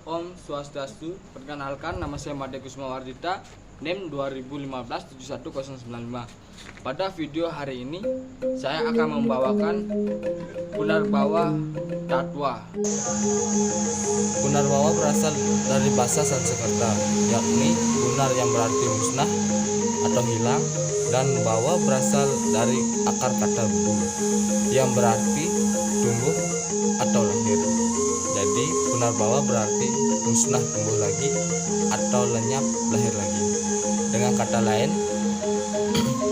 Om Swastiastu. Perkenalkan, nama saya Made Kusuma Wardita, NIM 2015-71095. Pada video hari ini saya akan membawakan Punarbawa Tatwa. Punarbawa berasal dari bahasa Sanskerta, yakni punar yang berarti musnah atau hilang, dan bawa berasal dari akar kata bu yang berarti tumbuh atau lahir. Jadi punarbawa berarti musnah tumbuh lagi atau lenyap lahir lagi. Dengan kata lain,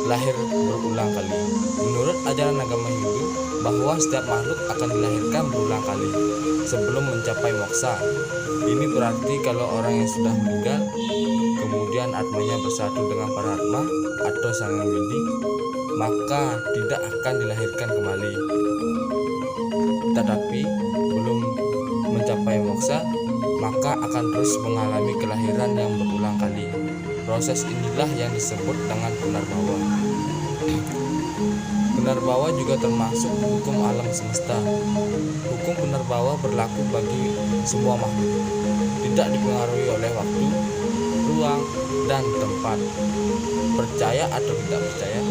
lahir berulang kali. Menurut ajaran agama Hindu, bahwa setiap makhluk akan dilahirkan berulang kali sebelum mencapai moksa. Ini berarti kalau orang yang sudah meninggal kemudian atmanya bersatu dengan para atma atau sang yang widi, maka tidak akan dilahirkan kembali. Tetapi belum mencapai moksa, maka akan terus mengalami kelahiran yang berulang kali. Proses inilah yang disebut dengan punarbawa. Punarbawa juga termasuk hukum alam semesta. Hukum punarbawa berlaku bagi semua makhluk, tidak dipengaruhi oleh waktu, ruang, dan tempat. Percaya atau tidak percaya,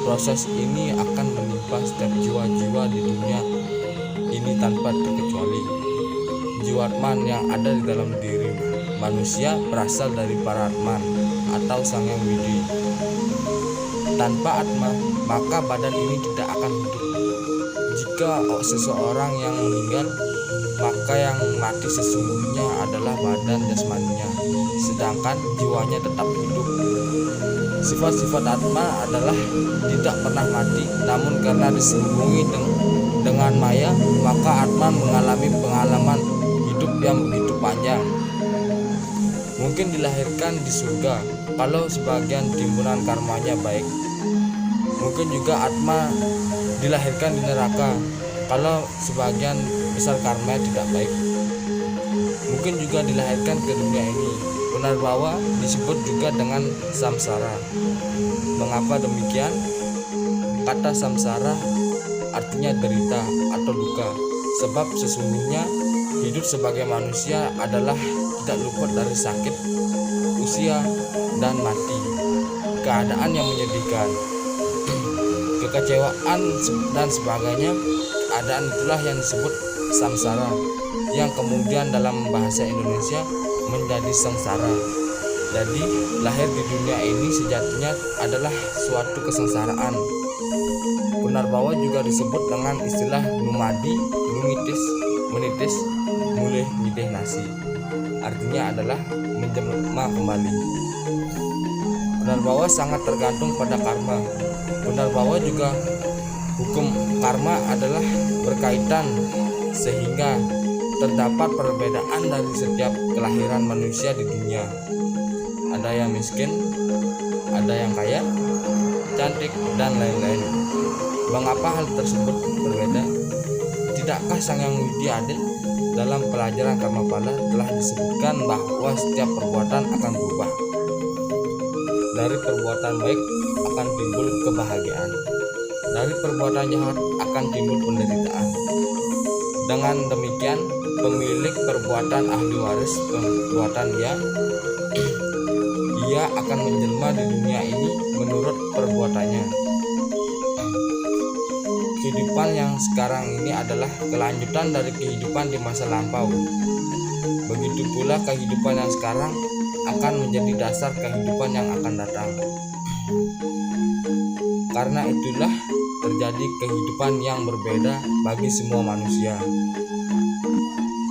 proses ini akan menimpa setiap jiwa-jiwa di dunia ini tanpa terkecuali. Jiwa atman yang ada di dalam diri manusia berasal dari para atman atau sang yang widi. Tanpa atma, maka badan ini tidak akan hidup. Jika seseorang yang meninggal, maka yang mati sesungguhnya adalah badan jasmaninya, sedangkan jiwanya tetap hidup. Sifat-sifat atma adalah tidak pernah mati, namun karena diselubungi dengan maya, maka atma mengalami pengalaman hidup yang begitu panjang. Mungkin dilahirkan di surga kalau sebagian timbunan karmanya baik. Mungkin juga atma dilahirkan di neraka kalau sebagian besar karmanya tidak baik. Mungkin juga dilahirkan ke dunia ini. Punarbawa disebut juga dengan samsara. Mengapa demikian? Kata samsara artinya derita atau duka, sebab sesungguhnya hidup sebagai manusia adalah tidak luput dari sakit, usia, dan mati. Keadaan yang menyedihkan, kekecewaan, dan sebagainya. Keadaan itulah yang disebut samsara, yang kemudian dalam bahasa Indonesia menjadi sengsara. Jadi lahir di dunia ini sejatinya adalah suatu kesengsaraan. Punarbawa juga disebut dengan istilah numadi, numitis, menitis, mulih nyideh nasi. Artinya adalah menjelma kembali. Punarbawa sangat tergantung pada karma. Punarbawa juga hukum karma adalah berkaitan, sehingga terdapat perbedaan dari setiap kelahiran manusia di dunia. Ada yang miskin, ada yang kaya, cantik, dan lain-lain. Mengapa hal tersebut berbeda? Tidakkah Sang Yang Widi adil? Dalam pelajaran karma pala telah disebutkan bahwa setiap perbuatan akan berubah. Dari perbuatan baik akan timbul kebahagiaan, dari perbuatan jahat akan timbul penderitaan. Dengan demikian, pemilik perbuatan ahli waris perbuatan ia akan menjelma di dunia ini menurut perbuatannya. Kehidupan yang sekarang ini adalah kelanjutan dari kehidupan di masa lampau. Begitu pula kehidupan yang sekarang akan menjadi dasar kehidupan yang akan datang. Karena itulah terjadi kehidupan yang berbeda bagi semua manusia.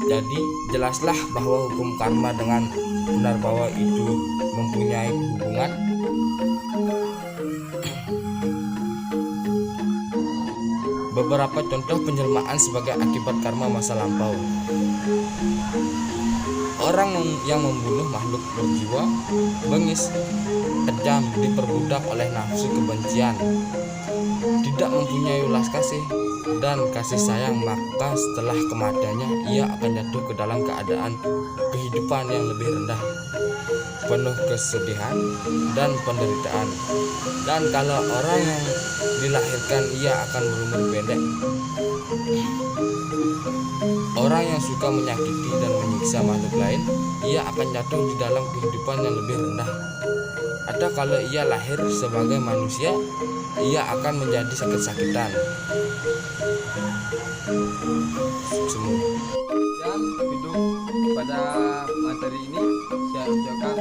Jadi jelaslah bahwa hukum karma dengan punarbawa itu mempunyai hubungan. Beberapa contoh penjelmaan sebagai akibat karma masa lampau. Orang yang membunuh makhluk berjiwa, bengis, kejam, diperbudak oleh nafsu kebencian, tidak mempunyai ulas kasih dan kasih sayang, maka setelah kematiannya ia akan jatuh ke dalam keadaan kehidupan yang lebih rendah, penuh kesedihan dan penderitaan. Dan kalau orang yang dilahirkan ia akan berumur pendek. Orang yang suka menyakiti dan menyiksa makhluk lain, ia akan jatuh di dalam kehidupan yang lebih rendah. Atau kalau ia lahir sebagai manusia, ia akan menjadi sakit-sakitan. Dan video pada materi ini saya ucapkan